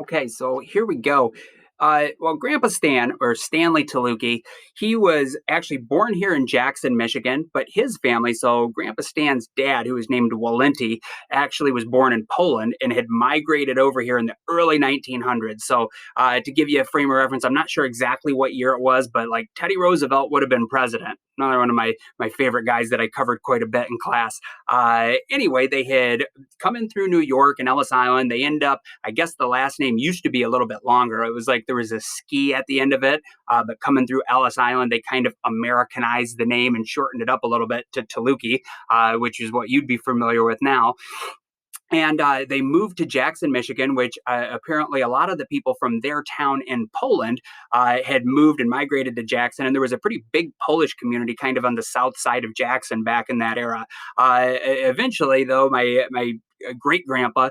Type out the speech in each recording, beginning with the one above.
Okay, so here we go. Well, Grandpa Stan, or Stanley Taluki, he was actually born here in Jackson, Michigan, but his family, so Grandpa Stan's dad, who was named Walenti, actually was born in Poland and had migrated over here in the early 1900s. So, to give you a frame of reference, I'm not sure exactly what year it was, but like Teddy Roosevelt would have been president. Another one of my favorite guys that I covered quite a bit in class. Anyway, they had come in through New York and Ellis Island. They end up, I guess the last name used to be a little bit longer. It was like there was a ski at the end of it, but coming through Ellis Island, they kind of Americanized the name and shortened it up a little bit to Taluki, which is what you'd be familiar with now. And they moved to Jackson, Michigan, which apparently a lot of the people from their town in Poland had moved and migrated to Jackson. And there was a pretty big Polish community kind of on the south side of Jackson back in that era. Eventually, though, my great grandpa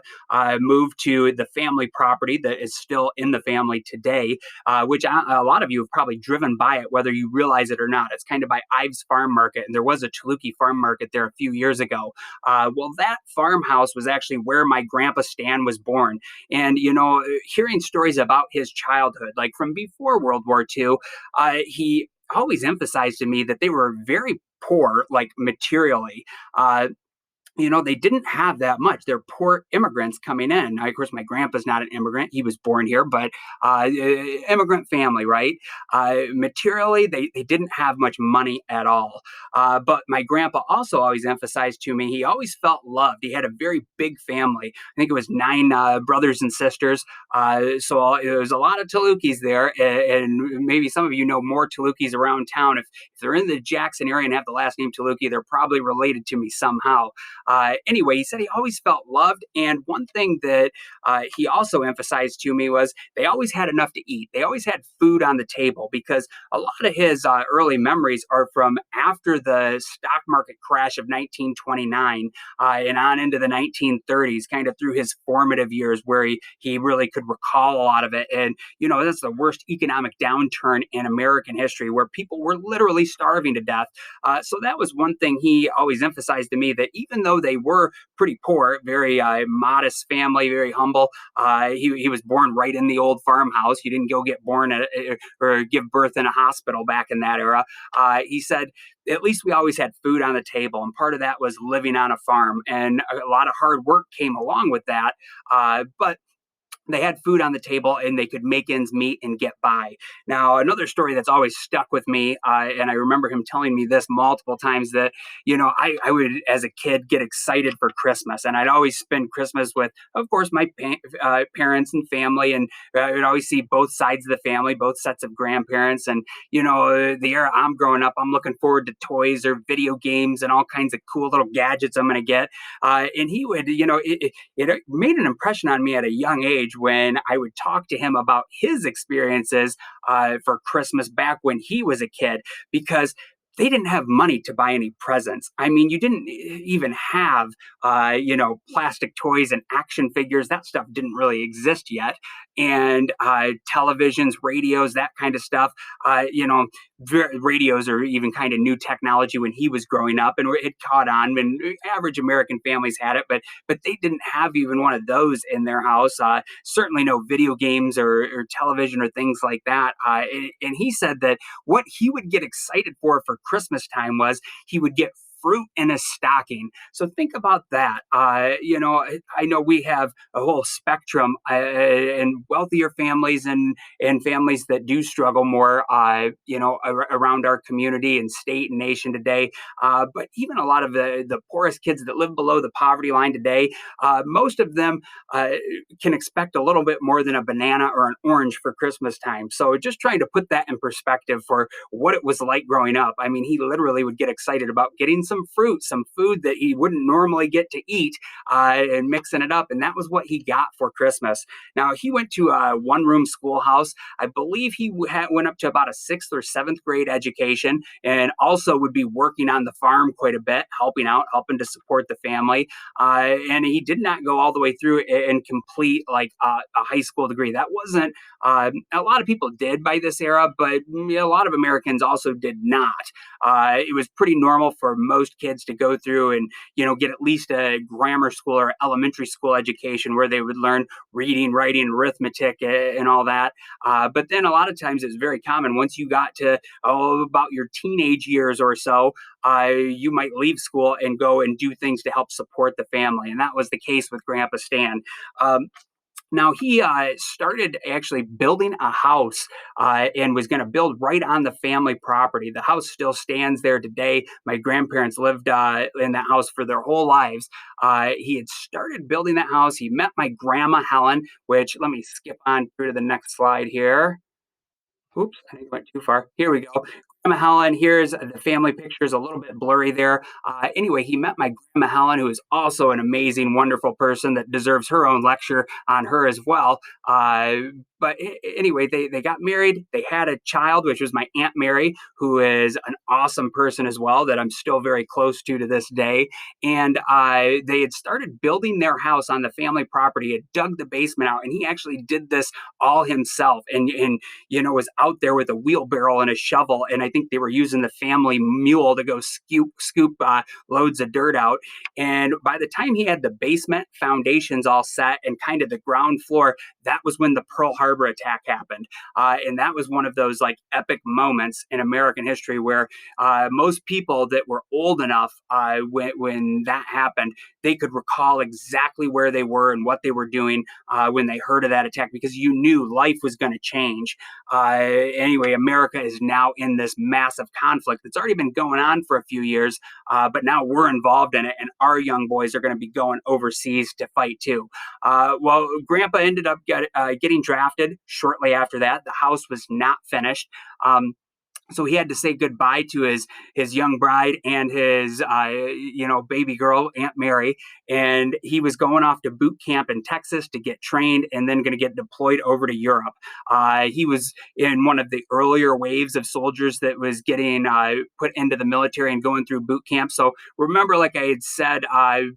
moved to the family property that is still in the family today, which a lot of you have probably driven by it, whether you realize it or not. It's kind of by Ives Farm Market, and there was a Chaluki Farm Market there a few years ago. Well, that farmhouse was actually where my grandpa Stan was born. And, hearing stories about his childhood, like from before World War II, he always emphasized to me that they were very poor, like materially. They didn't have that much. They're poor immigrants coming in. Now, of course, my grandpa's not an immigrant. He was born here, but immigrant family, right? Materially, they didn't have much money at all. But my grandpa also always emphasized to me, he always felt loved. He had a very big family. I think it was nine brothers and sisters. So there was a lot of Talukis there. And maybe some of you know more Talukis around town. If they're in the Jackson area and have the last name Taluki, they're probably related to me somehow. Anyway, he said he always felt loved. And one thing that he also emphasized to me was they always had enough to eat. They always had food on the table because a lot of his early memories are from after the stock market crash of 1929 and on into the 1930s, kind of through his formative years where he really could recall a lot of it. And, that's the worst economic downturn in American history where people were literally starving to death. So that was one thing he always emphasized to me, that even though they were pretty poor, very modest family, very humble, he was born right in the old farmhouse. He didn't go get born or give birth in a hospital back in that era. He said, at least we always had food on the table. And part of that was living on a farm. And a lot of hard work came along with that. But they had food on the table and they could make ends meet and get by. Now, another story that's always stuck with me, and I remember him telling me this multiple times, that, I would, as a kid, get excited for Christmas. And I'd always spend Christmas with, of course, my parents and family. And I would always see both sides of the family, both sets of grandparents. And, the era I'm growing up, I'm looking forward to toys or video games and all kinds of cool little gadgets I'm going to get. And he would, it made an impression on me at a young age when I would talk to him about his experiences for Christmas back when he was a kid, because they didn't have money to buy any presents. I mean, you didn't even have, plastic toys and action figures. That stuff didn't really exist yet. And televisions, radios, that kind of stuff. Radios are even kind of new technology when he was growing up, and it caught on. And average American families had it, but they didn't have even one of those in their house. Certainly no video games or television or things like that. And he said that what he would get excited for Christmas time was he would get fruit in a stocking. So think about that. I know we have a whole spectrum and wealthier families and families that do struggle more, around our community and state and nation today. But even a lot of the poorest kids that live below the poverty line today, most of them can expect a little bit more than a banana or an orange for Christmas time. So just trying to put that in perspective for what it was like growing up. I mean, he literally would get excited about getting some fruit, some food that he wouldn't normally get to eat, and mixing it up. And that was what he got for Christmas. Now, he went to a one-room schoolhouse. I believe he went up to about a sixth or seventh grade education, and also would be working on the farm quite a bit, helping out, helping to support the family. And he did not go all the way through and complete like a high school degree. That wasn't, a lot of people did by this era, but a lot of Americans also did not. It was pretty normal for most most kids to go through and get at least a grammar school or elementary school education where they would learn reading, writing, arithmetic, and all that. But then a lot of times it's very common once you got to about your teenage years or so, you might leave school and go and do things to help support the family. And that was the case with Grandpa Stan. Now he started actually building a house and was going to build right on the family property. The house still stands there today. My grandparents lived in that house for their whole lives. He had started building that house. He met my grandma Helen, which let me skip on through to the next slide here. Oops, I think I went too far. Here we go. Grandma Helen, here's the family picture is a little bit blurry there. Anyway, he met my Grandma Helen, who is also an amazing, wonderful person that deserves her own lecture on her as well. But anyway, they got married. They had a child, which was my Aunt Mary, who is an awesome person as well that I'm still very close to this day. And they had started building their house on the family property, had dug the basement out, and he actually did this all himself. And was out there with a wheelbarrow and a shovel. And I think they were using the family mule to go scoop loads of dirt out. And by the time he had the basement foundations all set and kind of the ground floor, that was when the Pearl Harbor attack happened. And that was one of those like epic moments in American history where most people that were old enough when that happened, they could recall exactly where they were and what they were doing when they heard of that attack because you knew life was going to change. Anyway, America is now in this massive conflict that's already been going on for a few years, but now we're involved in it, and our young boys are going to be going overseas to fight too. Well, Grandpa ended up getting drafted shortly after that. The house was not finished. So he had to say goodbye to his young bride and his baby girl Aunt Mary, and he was going off to boot camp in Texas to get trained and then going to get deployed over to Europe. He was in one of the earlier waves of soldiers that was getting put into the military and going through boot camp. So remember, like I had said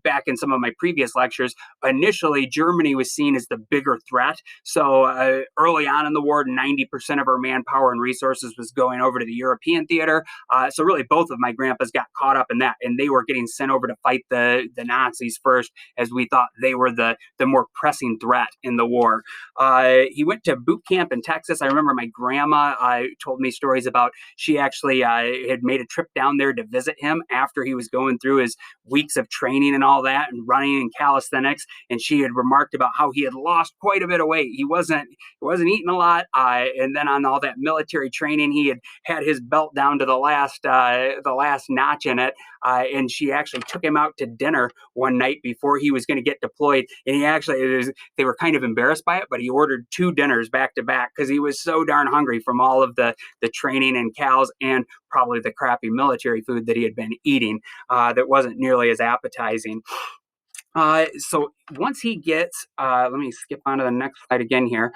back in some of my previous lectures, initially Germany was seen as the bigger threat. So early on in the war, 90% of our manpower and resources was going over to the European theater. So really both of my grandpas got caught up in that, and they were getting sent over to fight the Nazis first, as we thought they were the more pressing threat in the war. He went to boot camp in Texas. I remember my grandma told me stories about she actually had made a trip down there to visit him after he was going through his weeks of training and all that and running and calisthenics, and she had remarked about how he had lost quite a bit of weight. He wasn't eating a lot, and then on all that military training, he had his belt down to the last notch in it. And she actually took him out to dinner one night before he was going to get deployed. And they were kind of embarrassed by it, but he ordered 2 dinners back to back because he was so darn hungry from all of the training and cows and probably the crappy military food that he had been eating that wasn't nearly as appetizing. So once he gets, let me skip on to the next slide again here.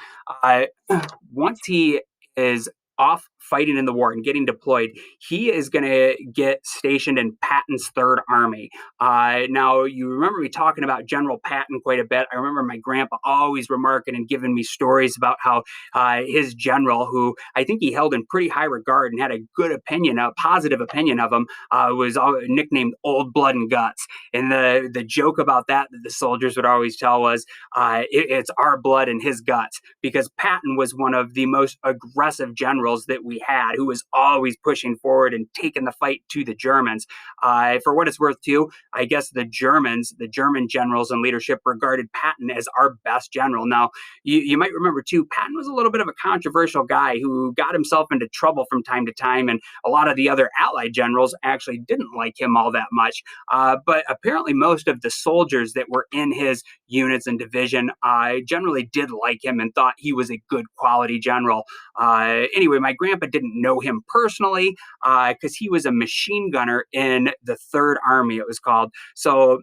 Once he is off fighting in the war and getting deployed, he is going to get stationed in Patton's Third Army. Now, you remember me talking about General Patton quite a bit. I remember my grandpa always remarking and giving me stories about how his general, who I think he held in pretty high regard and had a good opinion, a positive opinion of him, was nicknamed Old Blood and Guts. And the joke about that the soldiers would always tell was, it's our blood and his guts, because Patton was one of the most aggressive generals that we had, who was always pushing forward and taking the fight to the Germans. For what it's worth, too, I guess the German generals and leadership regarded Patton as our best general. Now, you might remember, too, Patton was a little bit of a controversial guy who got himself into trouble from time to time, and a lot of the other Allied generals actually didn't like him all that much. But apparently most of the soldiers that were in his units and division generally did like him and thought he was a good quality general. Anyway, my grandpa didn't know him personally because he was a machine gunner in the Third Army, it was called. So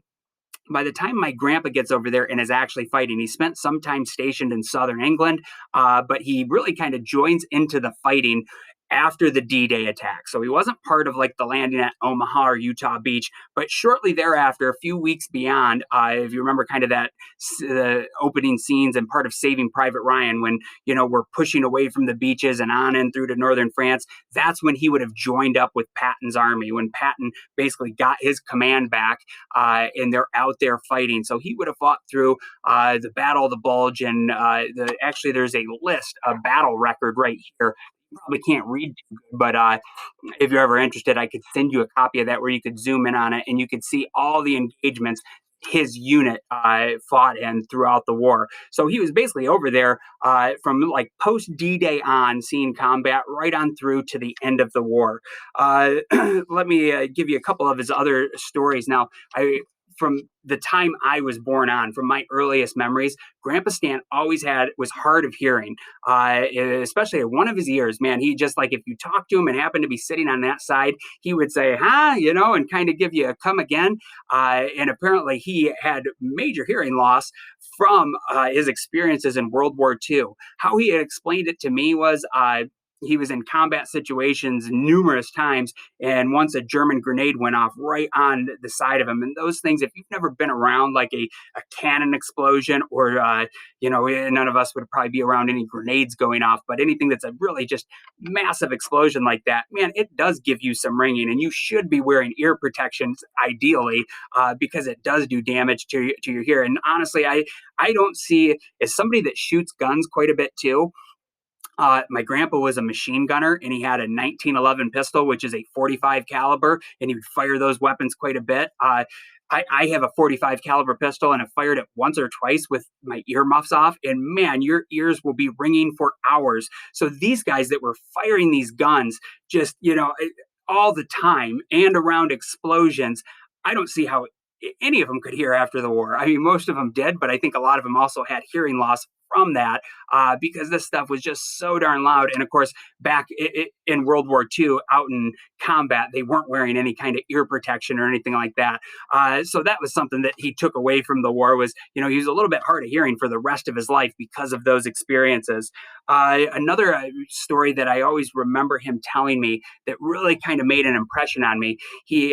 by the time my grandpa gets over there and is actually fighting, he spent some time stationed in southern England, but he really kind of joins into the fighting after the D-Day attack. So he wasn't part of like the landing at Omaha or Utah Beach, but shortly thereafter, a few weeks beyond, if you remember kind of that opening scenes and part of Saving Private Ryan, when we're pushing away from the beaches and on in through to northern France, that's when he would have joined up with Patton's army, when Patton basically got his command back, and they're out there fighting. So he would have fought through the Battle of the Bulge, and actually there's a list, a battle record right here. You probably can't read, but if you're ever interested, I could send you a copy of that where you could zoom in on it and you could see all the engagements his unit fought in throughout the war. So he was basically over there from like post D-Day on, seeing combat right on through to the end of the war. Let me give you a couple of his other stories. Now, from the time I was born on, from my earliest memories, Grandpa Stan always was hard of hearing, especially at one of his ears. Man, he just like, if you talk to him and happened to be sitting on that side, he would say, huh, and kind of give you a come again. And apparently he had major hearing loss from his experiences in World War II. How he had explained it to me was he was in combat situations numerous times, and once a German grenade went off right on the side of him. And those things, if you've never been around like a cannon explosion, or none of us would probably be around any grenades going off, but anything that's a really just massive explosion like that, man, it does give you some ringing, and you should be wearing ear protections ideally, because it does do damage to your hearing. And honestly, I don't see, as somebody that shoots guns quite a bit too, my grandpa was a machine gunner, and he had a 1911 pistol, which is a 45 caliber, and he would fire those weapons quite a bit. I have a 45 caliber pistol, and I fired it once or twice with my earmuffs off, and man, your ears will be ringing for hours. So these guys that were firing these guns just, all the time and around explosions, I don't see how any of them could hear after the war. I mean, most of them did, but I think a lot of them also had hearing loss from that, because this stuff was just so darn loud. And of course, back in World War II, out in combat, they weren't wearing any kind of ear protection or anything like that. So that was something that he took away from the war, was, he was a little bit hard of hearing for the rest of his life because of those experiences. Another story that I always remember him telling me that really kind of made an impression on me.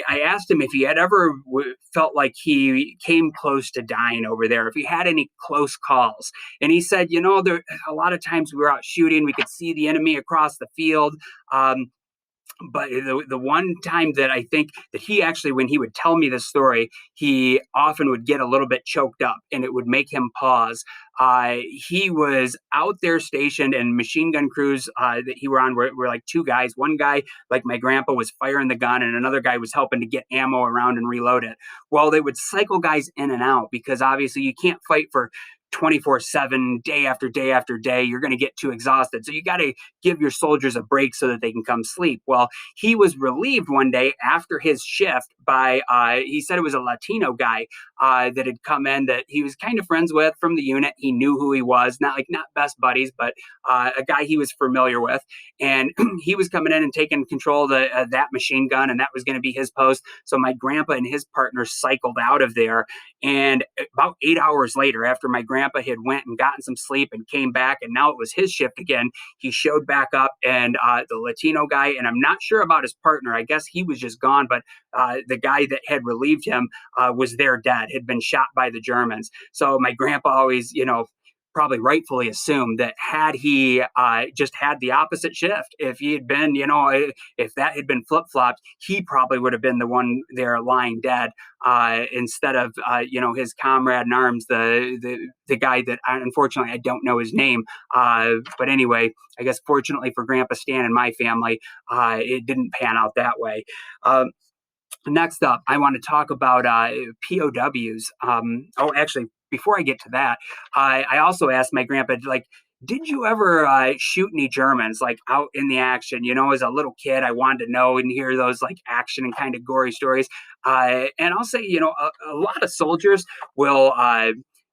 I asked him if he had ever felt like he came close to dying over there, if he had any close calls. And he said, there a lot of times we were out shooting, we could see the enemy across the field. But the one time that I think that he actually, when he would tell me this story, he often would get a little bit choked up, and it would make him pause. He was out there stationed, and machine gun crews that he were on were like two guys. One guy, like my grandpa, was firing the gun, and another guy was helping to get ammo around and reload it. Well, they would cycle guys in and out, because obviously you can't fight for 24/7, day after day after day. You're going to get too exhausted. So you got to give your soldiers a break so that they can come sleep. Well, he was relieved one day after his shift by, he said it was a Latino guy that had come in that he was kind of friends with from the unit. He knew who he was, not best buddies, but a guy he was familiar with. And he was coming in and taking control of that machine gun, and that was going to be his post. So my grandpa and his partner cycled out of there. And about 8 hours later, after my grandpa had went and gotten some sleep and came back, and now it was his shift again, he showed back up, and the Latino guy, and I'm not sure about his partner, I guess he was just gone, but the guy that had relieved him was there dead, had been shot by the Germans. So my grandpa always, probably rightfully assumed that had he just had the opposite shift, if he had been, if that had been flip flopped, he probably would have been the one there lying dead, instead of, his comrade in arms, the guy that unfortunately I don't know his name. But anyway, I guess fortunately for Grandpa Stan and my family, it didn't pan out that way. Next up, I want to talk about POWs. Actually, before I get to that, I also asked my grandpa, like, did you ever shoot any Germans, like, out in the action? As a little kid, I wanted to know and hear those, like, action and kind of gory stories. And I'll say, a lot of soldiers will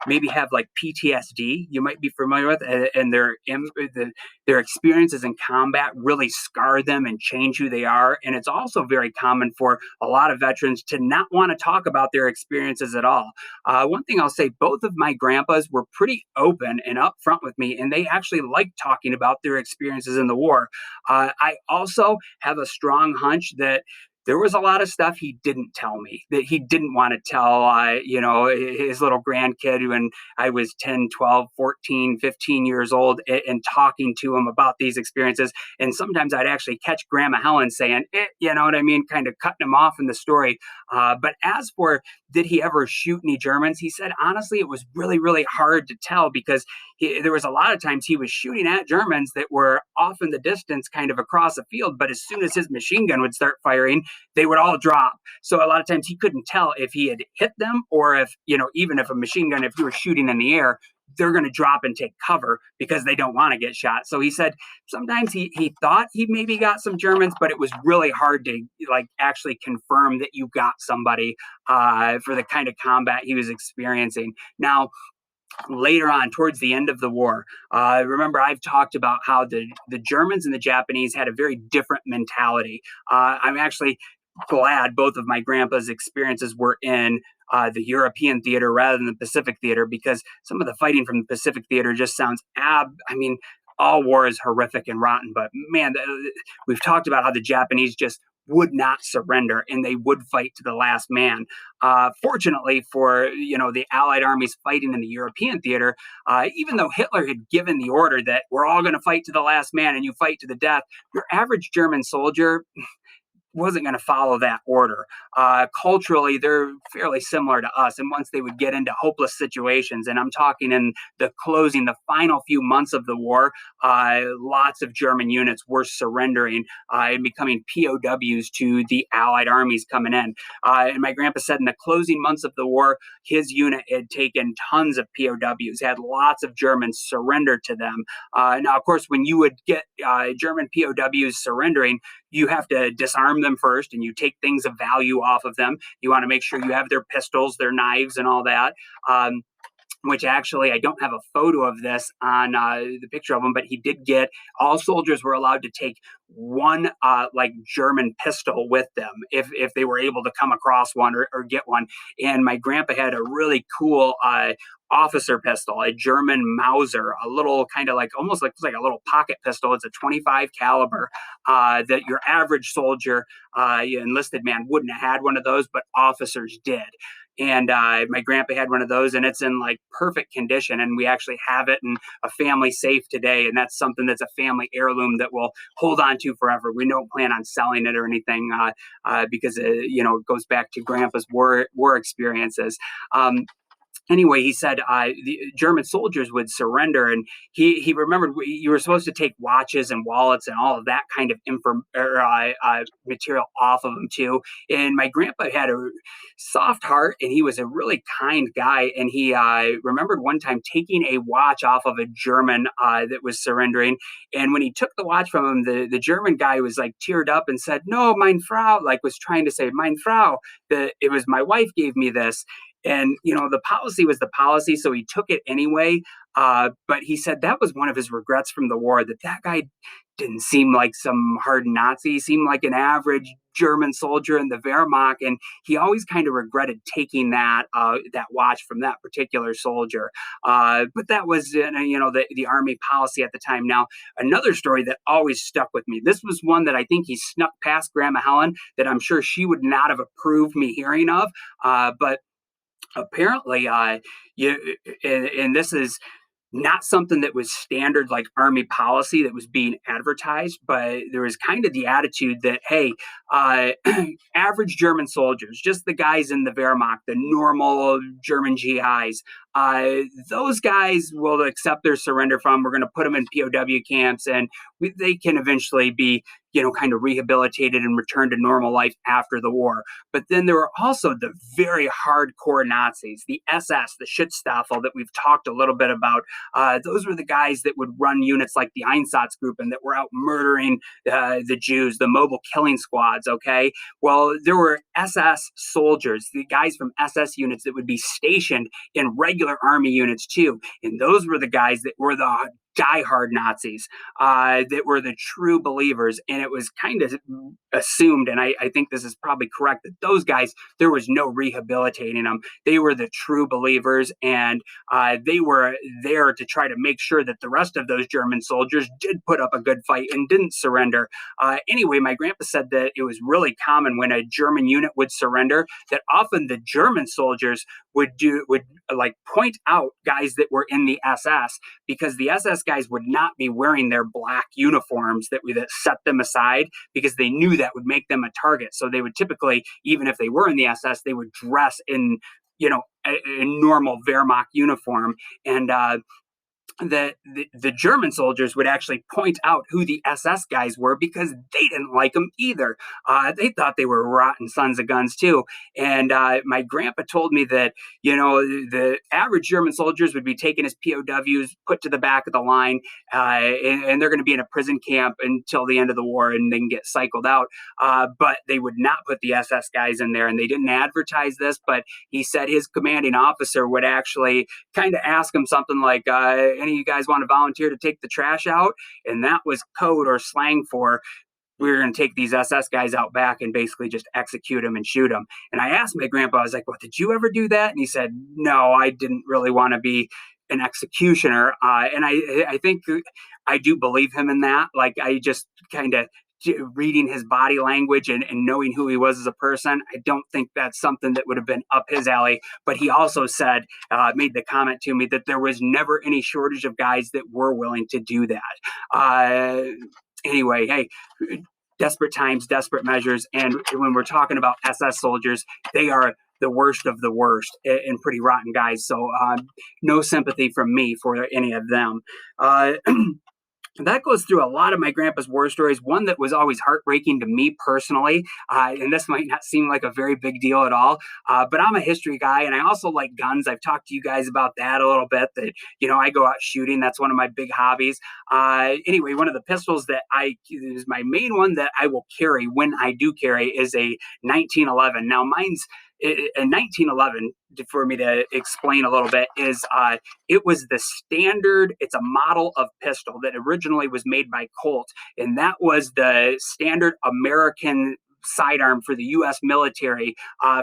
maybe have like PTSD, you might be familiar with, and their experiences in combat really scar them and change who they are. And it's also very common for a lot of veterans to not want to talk about their experiences at all. One thing I'll say, both of my grandpas were pretty open and upfront with me, and they actually liked talking about their experiences in the war. I also have a strong hunch that there was a lot of stuff he didn't tell me that he didn't want to tell, his little grandkid when I was 10, 12, 14, 15 years old, and talking to him about these experiences. And sometimes I'd actually catch Grandma Helen saying, you know what I mean, kind of cutting him off in the story. But as for did he ever shoot any Germans, he said, honestly, it was really, really hard to tell because there was a lot of times he was shooting at Germans that were off in the distance, kind of across the field. But as soon as his machine gun would start firing, they would all drop. So a lot of times he couldn't tell if he had hit them or if, even if a machine gun, if you were shooting in the air, they're going to drop and take cover because they don't want to get shot. So he said sometimes he thought he maybe got some Germans, but it was really hard to like actually confirm that you got somebody for the kind of combat he was experiencing. Now, later on towards the end of the war, remember I've talked about how the Germans and the Japanese had a very different mentality. I'm actually glad both of my grandpa's experiences were in the European theater rather than the Pacific theater, because some of the fighting from the Pacific theater just sounds I mean, all war is horrific and rotten, but man, we've talked about how the Japanese just would not surrender and they would fight to the last man. Fortunately for the Allied armies fighting in the European theater, even though Hitler had given the order that we're all going to fight to the last man and you fight to the death, your average German soldier wasn't going to follow that order. Culturally, they're fairly similar to us. And once they would get into hopeless situations, and I'm talking in the final few months of the war, lots of German units were surrendering and becoming POWs to the Allied armies coming in. And my grandpa said in the closing months of the war, his unit had taken tons of POWs, had lots of Germans surrender to them. Now, of course, when you would get German POWs surrendering, you have to disarm them first and you take things of value off of them. You want to make sure you have their pistols, their knives, and all that. Which actually I don't have a photo of this on the picture of him, but he did get, all soldiers were allowed to take one like German pistol with them if they were able to come across one or get one. And my grandpa had a really cool officer pistol, a German Mauser, a little kind of like almost like a little pocket pistol. It's a 25 caliber that your average soldier, enlisted man, wouldn't have had one of those, but officers did. And my grandpa had one of those, and it's in like perfect condition. And we actually have it in a family safe today. And that's something that's a family heirloom that we'll hold on to forever. We don't plan on selling it or anything because it goes back to grandpa's war experiences. Anyway, he said the German soldiers would surrender, and he remembered you were supposed to take watches and wallets and all of that kind of material off of them too. And my grandpa had a soft heart, and he was a really kind guy. And he remembered one time taking a watch off of a German that was surrendering. And when he took the watch from him, the German guy was like teared up and said, "No, mein Frau," like was trying to say, "Mein Frau, it was my wife gave me this." And the policy was the policy, so he took it anyway. But he said that was one of his regrets from the war, that guy didn't seem like some hard Nazi. He seemed like an average German soldier in the Wehrmacht, and he always kind of regretted taking that watch from that particular soldier. But that was the army policy at the time. Now, another story that always stuck with me. This was one that I think he snuck past Grandma Helen that I'm sure she would not have approved me hearing of. But apparently, and this is not something that was standard like army policy that was being advertised, but there was kind of the attitude that, hey, average German soldiers, just the guys in the Wehrmacht, the normal German GIs, those guys will accept their surrender from. We're going to put them in POW camps, and they can eventually be kind of rehabilitated and return to normal life after the war. But then there were also the very hardcore Nazis, the SS, the Schutzstaffel that we've talked a little bit about. Those were the guys that would run units like the Einsatzgruppen and that were out murdering the Jews, the mobile killing squads, okay? Well, there were SS soldiers, the guys from SS units that would be stationed in regular regular army units too, and those were the guys that were the diehard Nazis, that were the true believers. And it was kind of assumed, and I think this is probably correct, that those guys, there was no rehabilitating them. They were the true believers, and they were there to try to make sure that the rest of those German soldiers did put up a good fight and didn't surrender. Anyway, my grandpa said that it was really common when a German unit would surrender, that often the German soldiers would like point out guys that were in the SS, because the SS guys would not be wearing their black uniforms that set them aside, because they knew that would make them a target. So they would typically, even if they were in the SS, they would dress in a normal Wehrmacht uniform. And the German soldiers would actually point out who the SS guys were, because they didn't like them either. They thought they were rotten sons of guns too. And my grandpa told me that, the average German soldiers would be taken as POWs, put to the back of the line, and they're going to be in a prison camp until the end of the war, and they can get cycled out. But they would not put the SS guys in there, and they didn't advertise this, but he said his commanding officer would actually kind of ask him something like, any of you guys want to volunteer to take the trash out? And that was code or slang for, we were going to take these SS guys out back and basically just execute them and shoot them. And I asked my grandpa, I was like, well, did you ever do that? And he said, no, I didn't really want to be an executioner. And I think I do believe him in that. Like, I just kind of, reading his body language and knowing who he was as a person, I don't think that's something that would have been up his alley. But he also said, made the comment to me, that there was never any shortage of guys that were willing to do that. Anyway, hey, desperate times, desperate measures. And when we're talking about SS soldiers, they are the worst of the worst and pretty rotten guys. So no sympathy from me for any of them. That goes through a lot of my grandpa's war stories. One that was always heartbreaking to me personally, and this might not seem like a very big deal at all, but I'm a history guy, and I also like guns. I've talked to you guys about that a little bit, that, I go out shooting. That's one of my big hobbies. Anyway, one of the pistols that is my main one that I will carry when I do carry is a 1911. Now, mine's in 1911, for me to explain a little bit, is it was the standard, it's a model of pistol that originally was made by Colt, and that was the standard American sidearm for the U.S. military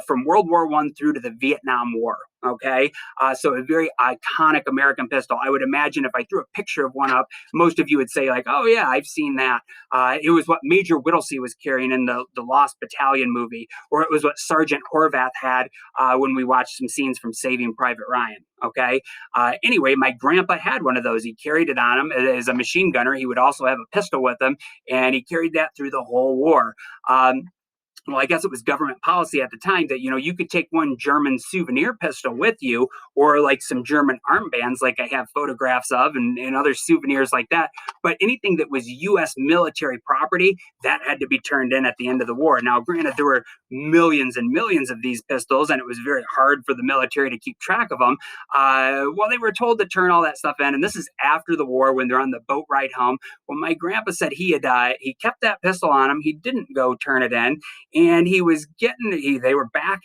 from World War I through to the Vietnam War. Okay, so a very iconic American pistol. I would imagine if I threw a picture of one up, most of you would say like, "Oh yeah, I've seen that." It was what Major Whittlesey was carrying in the Lost Battalion movie, or it was what Sergeant Horvath had when we watched some scenes from Saving Private Ryan. Okay. Anyway, my grandpa had one of those. He carried it on him as a machine gunner. He would also have a pistol with him, and he carried that through the whole war. Well, I guess it was government policy at the time that, you could take one German souvenir pistol with you, or like some German armbands, like I have photographs of, and other souvenirs like that. But anything that was U.S. military property, that had to be turned in at the end of the war. Now, granted, there were millions and millions of these pistols, and it was very hard for the military to keep track of them. Well, they were told to turn all that stuff in, and this is after the war when they're on the boat ride home. Well, my grandpa said he kept that pistol on him. He didn't go turn it in. And he was they were back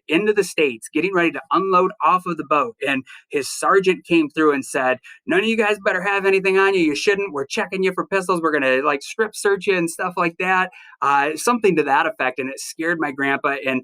into the States, getting ready to unload off of the boat. And his sergeant came through and said, none of you guys better have anything on you. You shouldn't. We're checking you for pistols. We're going to like strip search you and stuff like that. Something to that effect. And it scared my grandpa. And,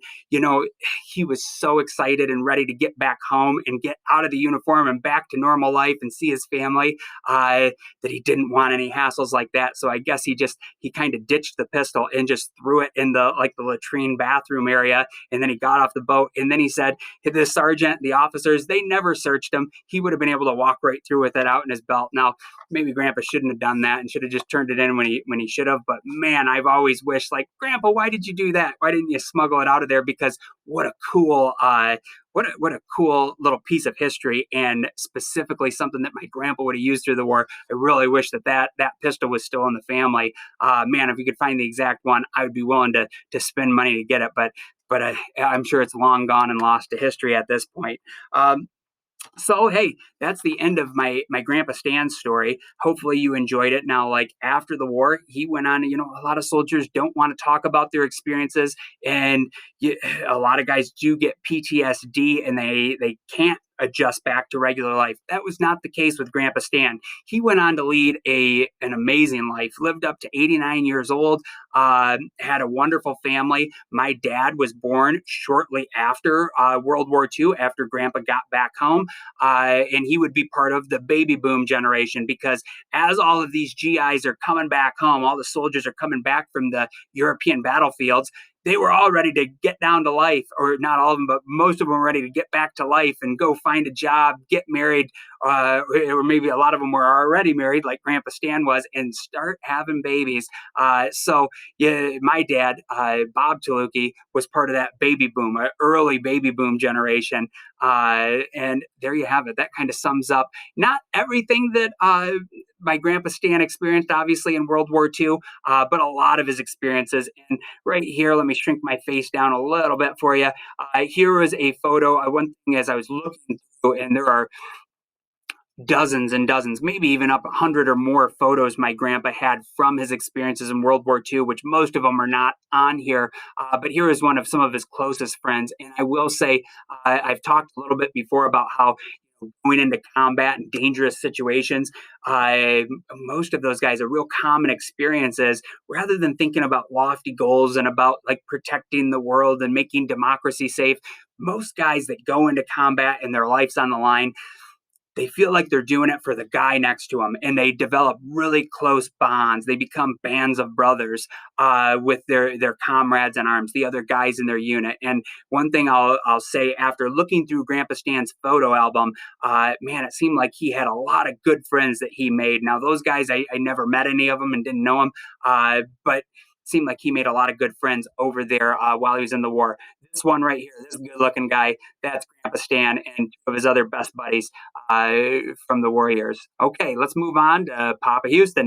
he was so excited and ready to get back home and get out of the uniform and back to normal life and see his family, that he didn't want any hassles like that. So I guess he kind of ditched the pistol and just threw it in the latrine bathroom area. And then he got off the boat. And then he said, the sergeant, the officers, they never searched him. He would have been able to walk right through with it out in his belt. Now, maybe Grandpa shouldn't have done that and should have just turned it in when he should have. But man, I've always wished, like, Grandpa, why did you do that? Why didn't you smuggle it out of there? Because what a cool little piece of history, and specifically something that my grandpa would have used through the war. I really wish that pistol was still in the family. Man, if you could find the exact one, I would be willing to spend money to get it. But I'm sure it's long gone and lost to history at this point. So, hey, that's the end of my grandpa Stan's story. Hopefully you enjoyed it. Now, like, after the war, he went on, a lot of soldiers don't want to talk about their experiences, and a lot of guys do get PTSD, and they can't adjust back to regular life. That was not the case with Grandpa Stan. He went on to lead an amazing life, lived up to 89 years old, had a wonderful family. My dad was born shortly after World War II, after Grandpa got back home, and he would be part of the baby boom generation because as all of these GIs are coming back home, all the soldiers are coming back from the European battlefields, they were all ready to get down to life, or not all of them, but most of them were ready to get back to life and go find a job, get married, or maybe a lot of them were already married, like Grandpa Stan was, and start having babies. So, yeah, my dad, Bob Taluki, was part of that baby boom, early baby boom generation. And there you have it. That kind of sums up not everything that my grandpa Stan experienced, obviously, in World War II, but a lot of his experiences. And right here, let me shrink my face down a little bit for you. Here is a photo. One thing as I was looking through, and there are dozens and dozens, maybe even up 100 or more photos my grandpa had from his experiences in World War II, which most of them are not on here. But here is one of some of his closest friends. And I will say, I've talked a little bit before about how going into combat and dangerous situations, most of those guys are real common experiences. Rather than thinking about lofty goals and about like protecting the world and making democracy safe, most guys that go into combat and their life's on the line, they feel like they're doing it for the guy next to them, and they develop really close bonds. They become bands of brothers with their comrades in arms, the other guys in their unit. And one thing I'll say, after looking through Grandpa Stan's photo album, man, it seemed like he had a lot of good friends that he made. Now those guys, I never met any of them and didn't know them, but it seemed like he made a lot of good friends over there while he was in the war. This one right here, this good looking guy, that's Grandpa Stan and two of his other best buddies uh, from the Warriors. Okay, let's move on to Papa Houston